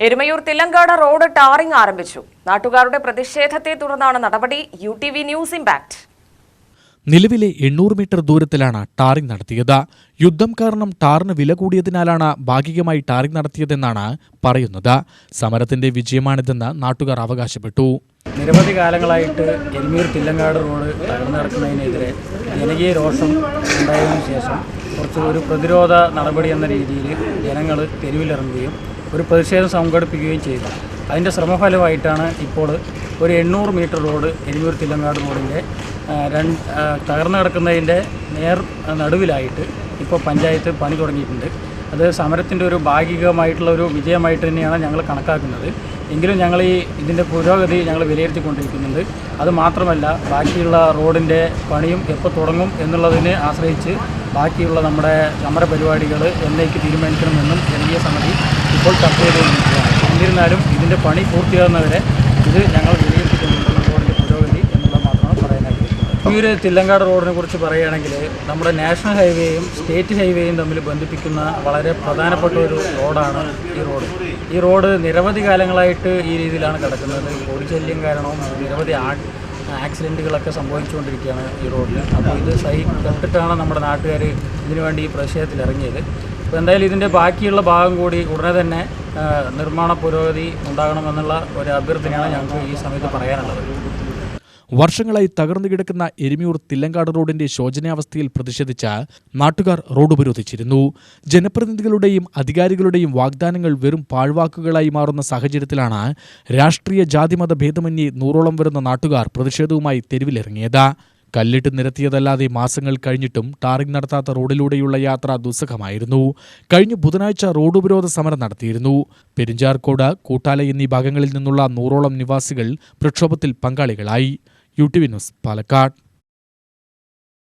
Erumayur തില്ലങ്കാട് road tarring ആരംഭിച്ചു. നാട്ടുകാരുടെ പ്രതിഷേധത്തെ തുടർന്നാണ് നടപടി. UTV news impact. നിലവിലെ 800 മീറ്റർ ദൂരത്തിലാണ് ടാറിംഗ് നടത്തിയത്. യുദ്ധം കാരണം ടാറിന് വില കൂടിയതിനാലാണ് ഭാഗികമായി ടാറിംഗ് നടത്തിയതെന്നാണ് പറയുന്നത്. സമരത്തിന്റെ വിജയമാണിതെന്ന് നാട്ടുകാർ അവകാശപ്പെട്ടു. നിരവധി കാലങ്ങളായിട്ട് എരുമയൂർ തില്ലങ്കാട് റോഡ് തകർന്നു കിടക്കുന്നതിനെതിരെ ജനകീയ രോഷം ഉണ്ടായതിനു ശേഷം ഒരു പ്രതിരോധ നടപടി എന്ന രീതിയിൽ ജനങ്ങൾ തെരുവിലിറങ്ങുകയും ഒരു പ്രതിഷേധം സംഘടിപ്പിക്കുകയും ചെയ്തു. അതിൻ്റെ ശ്രമഫലമായിട്ടാണ് ഇപ്പോൾ ഒരു 800 മീറ്റർ റോഡ് എരുമയൂർ തില്ലങ്കാട് റോഡിൻ്റെ തകർന്നു കിടക്കുന്നതിൻ്റെ നടുവിലായിട്ട് ഇപ്പോൾ പഞ്ചായത്ത് പണി തുടങ്ങിയിട്ടുണ്ട്. അത് സമരത്തിൻ്റെ ഒരു ഭാഗികമായിട്ടുള്ള ഒരു വിജയമായിട്ട് തന്നെയാണ് ഞങ്ങൾ കണക്കാക്കുന്നത്. എങ്കിലും ഞങ്ങൾ ഇതിൻ്റെ പുരോഗതി ഞങ്ങൾ വിലയിരുത്തിക്കൊണ്ടിരിക്കുന്നുണ്ട്. അതുമാത്രമല്ല, ബാക്കിയുള്ള റോഡിൻ്റെ പണിയും എപ്പോൾ തുടങ്ങും എന്നുള്ളതിനെ ആശ്രയിച്ച് ബാക്കിയുള്ള നമ്മുടെ സമര പരിപാടികൾ എന്നേക്ക് തീരുമാനിക്കണമെന്നും ജനകീയ സമിതി ഇപ്പോൾ ചർച്ച ചെയ്തുകൊണ്ടിരിക്കുകയാണ്. എന്നിരുന്നാലും ഇതിൻ്റെ പണി പൂർത്തിയാകുന്നവരെ ഇത് ഞങ്ങൾ വിലയിരുത്തിക്കൊണ്ടിരിക്കുന്ന റോഡിൻ്റെ പുരോഗതി എന്നുള്ളത് മാത്രമാണ് പറയാനായിട്ട്. ഈ ഒരു തില്ലങ്കാട് റോഡിനെ കുറിച്ച് പറയുകയാണെങ്കിൽ നമ്മുടെ നാഷണൽ ഹൈവേയും സ്റ്റേറ്റ് ഹൈവേയും തമ്മിൽ ബന്ധിപ്പിക്കുന്ന വളരെ പ്രധാനപ്പെട്ട ഒരു റോഡാണ് ഈ റോഡ് നിരവധി കാലങ്ങളായിട്ട് ഈ രീതിയിലാണ് കിടക്കുന്നത്. പൊടിശല്യം കാരണവും നിരവധി ആക്സിഡൻറ്റുകളൊക്കെ സംഭവിച്ചുകൊണ്ടിരിക്കുകയാണ് ഈ റോഡിൽ. അപ്പോൾ ഇത് കണ്ടിട്ടാണ് നമ്മുടെ നാട്ടുകാർ ഇതിനുവേണ്ടി ഈ പ്രതിഷേധത്തിൽ ഇറങ്ങിയത്. അപ്പോൾ എന്തായാലും ഇതിൻ്റെ ബാക്കിയുള്ള ഭാഗം കൂടി ഉടനെ തന്നെ നിർമ്മാണ പുരോഗതി ഉണ്ടാകണമെന്നുള്ള ഒരു അഭ്യർത്ഥനയാണ് ഞങ്ങൾക്ക് ഈ സമയത്ത് പറയാനുള്ളത്. വർഷങ്ങളായി തകർന്നു കിടക്കുന്ന എരുമയൂർ തില്ലങ്കാട് റോഡിന്റെ ശോചനീയാവസ്ഥയിൽ പ്രതിഷേധിച്ച് നാട്ടുകാർ റോഡ് ഉപരോധിച്ചിരുന്നു. ജനപ്രതിനിധികളുടെയും അധികാരികളുടെയും വാഗ്ദാനങ്ങൾ വെറും പാഴ്വാക്കുകളായി മാറുന്ന സാഹചര്യത്തിലാണ് രാഷ്ട്രീയ ജാതിമത ഭേദമന്യേ 100ഓളം വരുന്ന നാട്ടുകാർ പ്രതിഷേധവുമായി തെരുവിലിറങ്ങിയത്. കല്ലിട്ട് നിരത്തിയതല്ലാതെ മാസങ്ങൾ കഴിഞ്ഞിട്ടും ടാറിംഗ് നടത്താത്ത റോഡിലൂടെയുള്ള യാത്ര ദുസ്സഹമായിരുന്നു. കഴിഞ്ഞ ബുധനാഴ്ച റോഡ് ഉപരോധ സമരം നടത്തിയിരുന്നു. പെരിഞ്ചാർക്കോട്, കൂട്ടാല എന്നീ ഭാഗങ്ങളിൽ നിന്നുള്ള 100ഓളം നിവാസികൾ പ്രക്ഷോഭത്തിൽ പങ്കാളികളായി. UTV news, Palakkad.